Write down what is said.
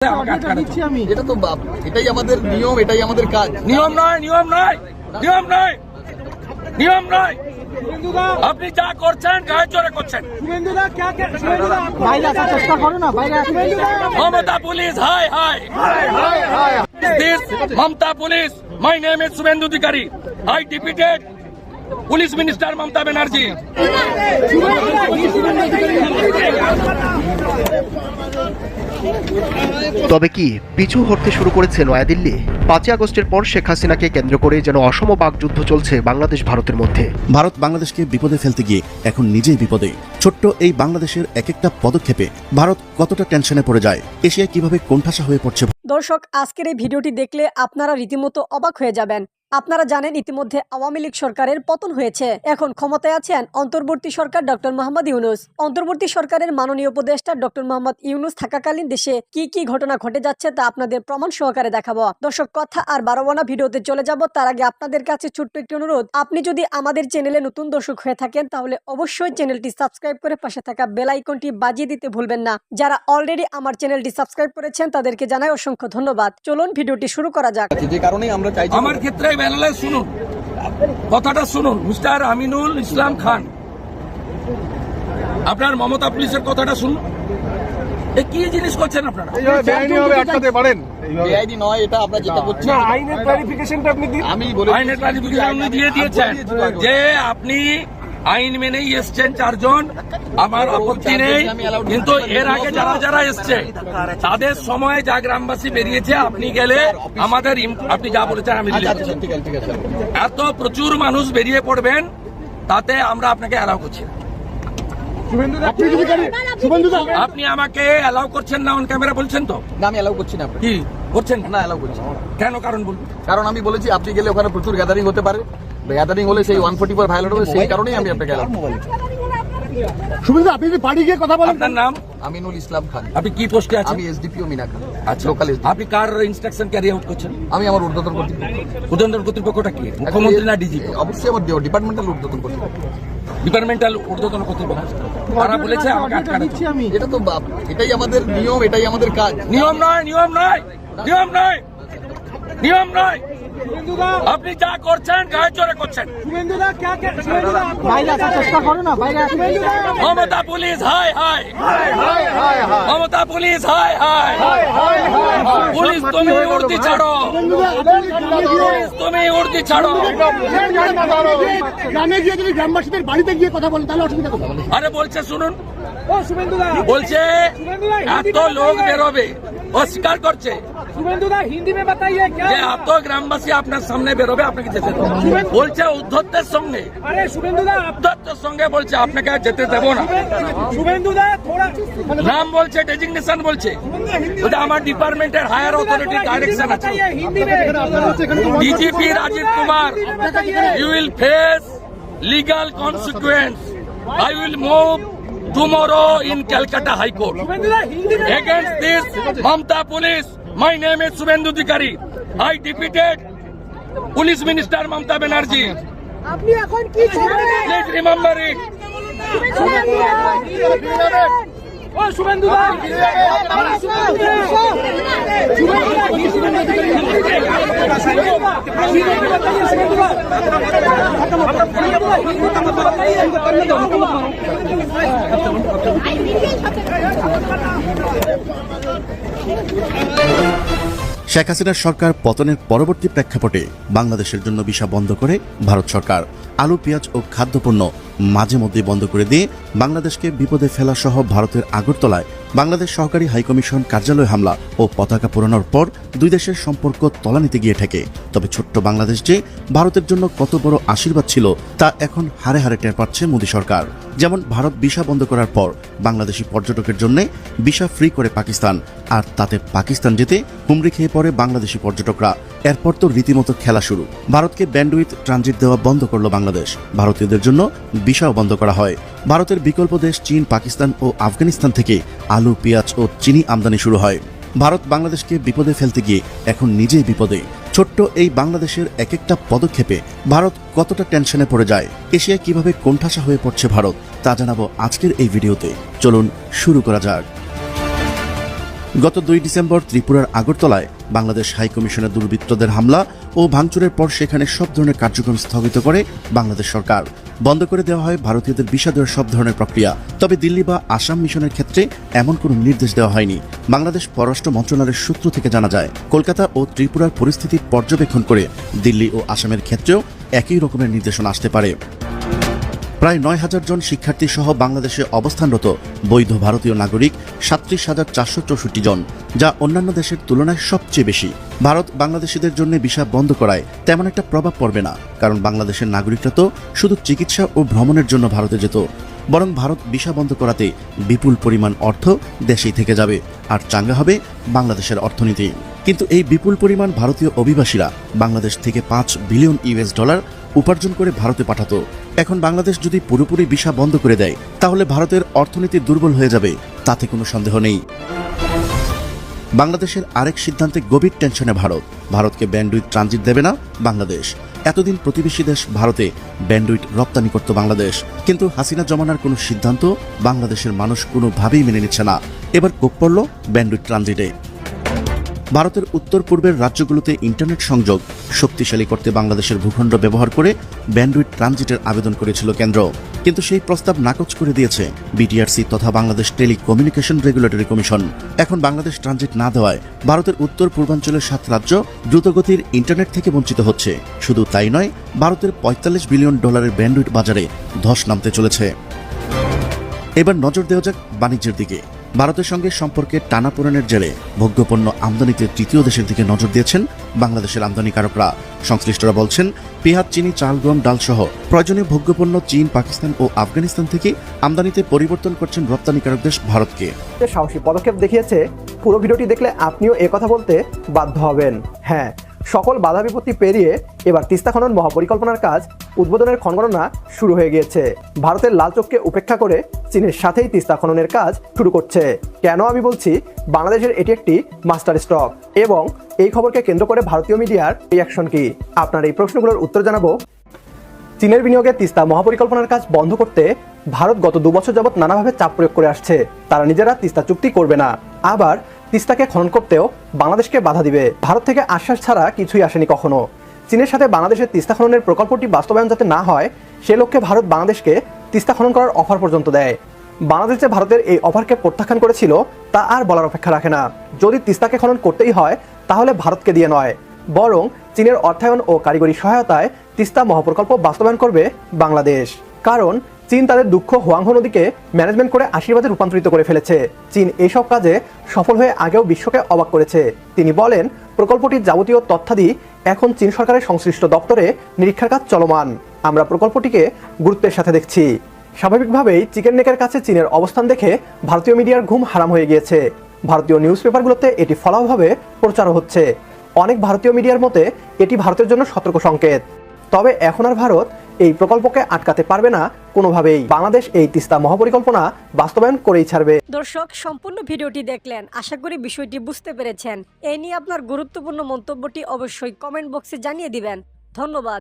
এটা তো এটাই আমাদের নিয়ম, এটাই আমাদের কাজ। নিয়ম নয়, নিয়ম নয়, নিয়ম নয়, নিয়ম নয়। আপনি যা করছেন গায়ে জোরে করছেন। Mamata police, high high. This Mamta Police. My name is Subhendu Adhikari. I defeated Police Minister Mamta Banerjee. তবে কি পিছু হটতে শুরু করেছে নয়াদিল্লি? 5 আগস্টের পর শেখ হাসিনাকে কেন্দ্র করে যেন অসম বাকযুদ্ধ চলছে বাংলাদেশ ভারতের মধ্যে। ভারত বাংলাদেশকে বিপদে ফেলতে গিয়ে এখন নিজেই বিপদে। ছোট্ট এই বাংলাদেশের এক একটা পদক্ষেপে ভারত কতটা টেনশনে পড়ে যায়, এশিয়া কিভাবে কোণঠাসা হয়ে পড়ছে। দর্শক, আজকের এই ভিডিওটি দেখলে আপনারা রীতিমতো অবাক হয়ে যাবেন। আপনারা জানেন ইতিমধ্যে আওয়ামী লীগ সরকারের পতন হয়েছে। এখন ক্ষমতায় আছেন অন্তর্বর্তী সরকার ডক্টর মোহাম্মদ ইউনূস। অন্তর্বর্তী সরকারের মাননীয় উপদেষ্টা ডক্টর মোহাম্মদ ইউনূস থাকাকালীন দেশে কি কি ঘটনা ঘটে যাচ্ছে তা আপনাদের প্রমাণ সহকারে দেখাবো। দর্শক, কথা আর বাড়াবো না, ভিডিওতে চলে যাব। তার আগে আপনাদের কাছে ছোট্ট একটি অনুরোধ, আপনি যদি আমাদের চ্যানেলে নতুন দর্শক হয়ে থাকেন তাহলে অবশ্যই চ্যানেলটি সাবস্ক্রাইব করে পাশে থাকা বেল আইকনটি বাজিয়ে দিতে ভুলবেন না। যারা অলরেডি আমার চ্যানেলটি সাবস্ক্রাইব করেছেন তাদেরকে জানাই অসংখ্য ধন্যবাদ। চলুন ভিডিওটি শুরু করা যাক। যে কারণে আমরা চাইছি, আমার ক্ষেত্রে শুনুন, কথাটা শুনুন। মিস্টার আমিনুল ইসলাম খান, আপনার মমতা পুলিশের কথাটা শুনুন। কি জিনিস করছেন আপনারা? বেআইনি নয়, এটা আমরা যেটা করছি আইনের ক্লারিফিকেশনটা আপনি দিন। আমি বলে আইনের ক্লারিফিকেশন আপনি দিয়ে দিয়েছেন যে আপনি আইন মেনেই এসছেন চারজন, আমার আপত্তি নেই। কিন্তু এর আগে যারা যারা এসছে তাদের সময় যা গ্রামবাসী বেরিয়েছে, আপনি গেলে আমাদের আপনি যা বলেছেন আমি ঠিক আছে। এত প্রচুর মানুষ বেরিয়ে পড়বেন, তাতে আমরা আপনাকে অ্যালাউ করছি। আপনি আমাকে অ্যালাউ করছেন না অন ক্যামেরা বলছেন তো? না, আমি অ্যালাউ করছি না। কি করছেন না, অ্যালাউ করছি। কেন? কারণ বলুন। কারণ আমি বলেছি আপনি গেলে ওখানে প্রচুর গ্যাদারিং হতে পারে, গ্যাদারিং হলে সেই 144 ভায়োলেট হবে, সেই কারণেই আমি আপনাকে অ্যালাউ করছি। সুবিধা, আপনি যদি বাড়ি গিয়ে কথা বলেন। আপনার নাম? আমিনুল ইসলাম খান। আপনি কি পোস্টে আছেন? আমি এসডিপিও মিনাখা। আচ্ছা, লোকাল এসডিপিও। আপনি কার ইনস্ট্রাকশন ক্যারি আউট করছেন? আমি আমার ঊর্ধ্বতন কর্তৃপক্ষ। ঊর্ধ্বতন কর্তৃপক্ষটা কি? মুখ্যমন্ত্রী না ডিজিপি? অবশ্যই আমার ডিপার্টমেন্টাল ঊর্ধ্বতন কর্তৃপক্ষ। ডিপার্টমেন্টাল ঊর্ধ্বতন কর্তৃপক্ষ তারা বলেছে আমাকে আটকানো। এটা তো এটাই আমাদের নিয়ম, এটাই আমাদের কাজ। নিয়ম নয়, নিয়ম নয়, নিয়ম নয়, নিয়ম নয়। আপনি যা করছেন গায়ে জোরে করছেন। Mamata police, high high. Mamata police, high high. Police তুমি উর্দি ছাড়ো, পুলিশ তুমি উর্দি ছাড়ো। গ্রামে গিয়ে যদি গ্রামবাসীদের বাড়িতে গিয়ে কথা বলেন তাহলে অসুবিধা কোথায়? আরে বলছে শুনুন, বলছে এত লোক বেরোবে, অস্বীকার করছে যে এত গ্রামবাসী আপনার সামনে বেরোবে, আপনাকে যেতে দেবো। বলছে উদ্ধত্তের সঙ্গে, উদ্ধত্তের সঙ্গে বলছে আপনাকে যেতে দেবো না। নাম বলছে, ডেজিগনেশন বলছে, আমার ডিপার্টমেন্টের হায়ার অথরিটির ডাইরেকশন আছে। DGP Rajeev Kumar, you will face legal consequence. I will move tomorrow in Calcutta High Court against this Mamta Police. My name is Subhendu Adhikari. I defeated Police Minister Mamta Banerjee. Please remember it. Sheikh হাসিনার সরকার পতনের পরবর্তী প্রেক্ষাপটে বাংলাদেশের জন্য visa বন্ধ করে ভারত সরকার। আলু, পেঁয়াজ ও খাদ্যপণ্য মাঝে মধ্যে বন্ধ করে দিয়ে বাংলাদেশকে বিপদে ফেলা সহ ভারতের আগরতলায় বাংলাদেশ সহকারী হাইকমিশন কার্যালয় হামলা ও পতাকা পোড়ানোর পর দুই দেশের সম্পর্ক তলানিতে গিয়ে ঠেকে। তবে ছোট্ট বাংলাদেশ যে ভারতের জন্য কত বড় আশীর্বাদ ছিল তা এখন হারে হারে টের পাচ্ছে মোদী সরকার। যেমন ভারত ভিসা বন্ধ করার পর বাংলাদেশি পর্যটকের জন্য ভিসা ফ্রি করে পাকিস্তান, আর তাতে পাকিস্তান যেতে হুমড়ি খেয়ে পড়ে বাংলাদেশি পর্যটকরা। এরপর তো রীতিমতো খেলা শুরু। ভারতকে ব্যান্ডউইথ ট্রানজিট দেওয়া বন্ধ করলো বাংলাদেশ। ভারতীয়দের জন্য ভিসাও বন্ধ করা হয়। ভারতের বিকল্প দেশ চীন, পাকিস্তান ও আফগানিস্তান থেকে আলু, পেঁয়াজ ও চিনি আমদানি শুরু হয়। ভারত বাংলাদেশকে বিপদে ফেলতে গিয়ে এখন নিজেই বিপদে। ছোট্ট এই বাংলাদেশের এক একটা পদক্ষেপে ভারত কতটা টেনশনে পড়ে যায়, এশিয়া কিভাবে কোণঠাসা হয়ে পড়ছে ভারত, তা জানাবো আজকের এই ভিডিওতে। চলুন শুরু করা যাক। গত 2 ডিসেম্বর ত্রিপুরার আগরতলায় বাংলাদেশ হাই কমিশনের দুর্বৃত্তদের হামলা ও ভাঙচুরের পর সেখানে সব ধরনের কার্যক্রম স্থগিত করে বাংলাদেশ সরকার। বন্ধ করে দেওয়া হয় ভারতীয়দের ভিসা দেওয়ার সব ধরনের প্রক্রিয়া। তবে দিল্লি বা আসাম মিশনের ক্ষেত্রে এমন কোনো নির্দেশ দেওয়া হয়নি। বাংলাদেশ পররাষ্ট্র মন্ত্রণালয়ের সূত্র থেকে জানা যায়, কলকাতা ও ত্রিপুরার পরিস্থিতি পর্যবেক্ষণ করে দিল্লি ও আসামের ক্ষেত্রেও একই রকমের নির্দেশনা আসতে পারে। প্রায় 9,000 জন শিক্ষার্থী সহ বাংলাদেশে অবস্থানরত বৈধ ভারতীয় নাগরিক 37,464 জন, যা অন্যান্য দেশের তুলনায় সবচেয়ে বেশি। ভারত বাংলাদেশিদের জন্য ভিসা বন্ধ করায় তেমন একটা প্রভাব পড়বে না, কারণ বাংলাদেশের নাগরিকরা তো শুধু চিকিৎসা ও ভ্রমণের জন্য ভারতে যেত। বরং ভারত ভিসা বন্ধ করাতে বিপুল পরিমাণ অর্থ দেশেই থেকে যাবে, আর চাঙ্গা হবে বাংলাদেশের অর্থনীতি। কিন্তু এই বিপুল পরিমাণ ভারতীয় অভিবাসীরা বাংলাদেশ থেকে $5 বিলিয়ন উপার্জন করে ভারতে পাঠাতো। এখন বাংলাদেশ যদি পুরোপুরি ভিসা বন্ধ করে দেয়, তাহলে ভারতের অর্থনীতি দুর্বল হয়ে যাবে, তাতে কোনো সন্দেহ নেই। বাংলাদেশের আরেক সিদ্ধান্তে গভীর টেনশনে ভারতকে ব্যান্ডউইথ ট্রানজিট দেবে না বাংলাদেশ। এতদিন প্রতিবেশী দেশ ভারতে ব্যান্ডউইথ রপ্তানি করত বাংলাদেশ, কিন্তু হাসিনা জমানার কোনো সিদ্ধান্ত বাংলাদেশের মানুষ কোনোভাবেই মেনে নিচ্ছে না। এবার কোপ পড়ল ব্যান্ডউইথ ট্রানজিটে। ভারতের উত্তর পূর্বের রাজ্যগুলোতে ইন্টারনেট সংযোগ শক্তিশালী করতে বাংলাদেশের ভূখণ্ড ব্যবহার করে ব্যান্ডউইথ ট্রানজিটের আবেদন করেছিল কেন্দ্র, কিন্তু সেই প্রস্তাব নাকচ করে দিয়েছে বিটিআরসি তথা বাংলাদেশ টেলিকমিউনিকেশন রেগুলেটরি কমিশন। এখন বাংলাদেশ ট্রানজিট না দেওয়ায় ভারতের উত্তর পূর্বাঞ্চলের 7 রাজ্য দ্রুতগতির ইন্টারনেট থেকে বঞ্চিত হচ্ছে। শুধু তাই নয়, ভারতের $45 বিলিয়ন ব্যান্ডউইথ বাজারে ধস নামতে চলেছে। এবার নজর দেওয়া যাক বাণিজ্যের দিকে। ভারতের সঙ্গে সম্পর্কের টানাপোড়েনের জেরে ভোগ্যপণ্য আমদানিতে তৃতীয় দেশের দিকে নজর দিয়েছেন বাংলাদেশের আমদানিকারকরা। সংশ্লিষ্টরা বলছেন, পেঁয়াজ, চিনি, চাল, গম, ডাল সহ প্রয়োজনীয় ভোগ্যপণ্য চীন, পাকিস্তান ও আফগানিস্তান থেকে আমদানিতে পরিবর্তন করছেন রপ্তানিকারক দেশ ভারতকে। সাহসী পদক্ষেপ দেখিয়েছে। পুরো ভিডিওটি দেখলে আপনিও একথা বলতে বাধ্য হবেন। হ্যাঁ, সকল বাধা বিপত্তি পেরিয়ে এবার তিস্তা খনন মহাপরিকল্পনার কাজ উদ্বোধনের ক্ষণগণনা শুরু হয়ে গিয়েছে। ভারতের লাল চোখকে উপেক্ষা করে চীনের সাথেই তিস্তা খননের কাজ শুরু করছে। কেন আমি বলছি? বাংলাদেশের এটি একটি মাস্টার স্ট্রোক, এবং এই খবরকে কেন্দ্র করে ভারতীয় মিডিয়ার রিঅ্যাকশন কি, আপনার এই প্রশ্নগুলোর উত্তর জানাবো। চীনের বিনিয়োগে তিস্তা মহাপরিকল্পনার কাজ বন্ধ করতে ভারত গত 2 বছর যাবৎ নানাভাবে চাপ প্রয়োগ করে আসছে। তারা নিজেরা তিস্তা চুক্তি করবে না, আবার তিস্তাকে খনন করতেও বাংলাদেশকে বাধা দিবে। ভারত থেকে আশ্বাস ছাড়া কিছুই আসেনি কখনো। চীনের সাথে বাংলাদেশের তিস্তা খননের প্রকল্পটি বাস্তবায়ন যাতে না হয়, সে লক্ষ্যে ভারত বাংলাদেশকে তিস্তা খনন করার অফার পর্যন্ত দেয়। বাংলাদেশ যে ভারতের এই অফারকে প্রত্যাখ্যান করেছিল তা আর বলার অপেক্ষা রাখে না। যদি তিস্তাকে খনন করতেই হয়, তাহলে ভারতকে দিয়ে নয়, বরং চীনের অর্থায়ন ও কারিগরি সহায়তায় তিস্তা মহাপ্রকল্প বাস্তবায়ন করবে বাংলাদেশ। কারণ চীন তাদের দুঃখ হোয়াংহো নদীকে ম্যানেজমেন্ট করে আশীর্বাদে রূপান্তরিত করে ফেলেছে। চীন এইসব কাজে সফল হয়ে আগেও বিশ্বকে অবাক করেছে। তিনি বলেন, প্রকল্পটির যাবতীয় তথ্যাদি এখন চীন সরকারের সংশ্লিষ্ট দপ্তরে নিরীক্ষার কাজ চলমান। আমরা প্রকল্পটিকে গুরুত্বের সাথে দেখছি। স্বাভাবিকভাবেই চিকেন নেকের কাছে চীনের অবস্থান দেখে ভারতীয় মিডিয়ার ঘুম হারাম হয়ে গিয়েছে। ভারতীয় নিউজ পেপারগুলোতে এটি ফলাওভাবে প্রচারও হচ্ছে। অনেক ভারতীয় মিডিয়ার মতে এটি ভারতের জন্য সতর্ক সংকেত। তবে এখন আর ভারত এই প্রকল্পকে আটকাতে পারবে না কোনোভাবেই। বাংলাদেশ এই তিস্তা মহাপরিকল্পনা বাস্তবায়ন করেই ছাড়বে। দর্শক, সম্পূর্ণ ভিডিওটি দেখলেন, আশা করি বিষয়টি বুঝতে পেরেছেন। এই নিয়ে আপনার গুরুত্বপূর্ণ মন্তব্যটি অবশ্যই কমেন্ট বক্সে জানিয়ে দিবেন। ধন্যবাদ।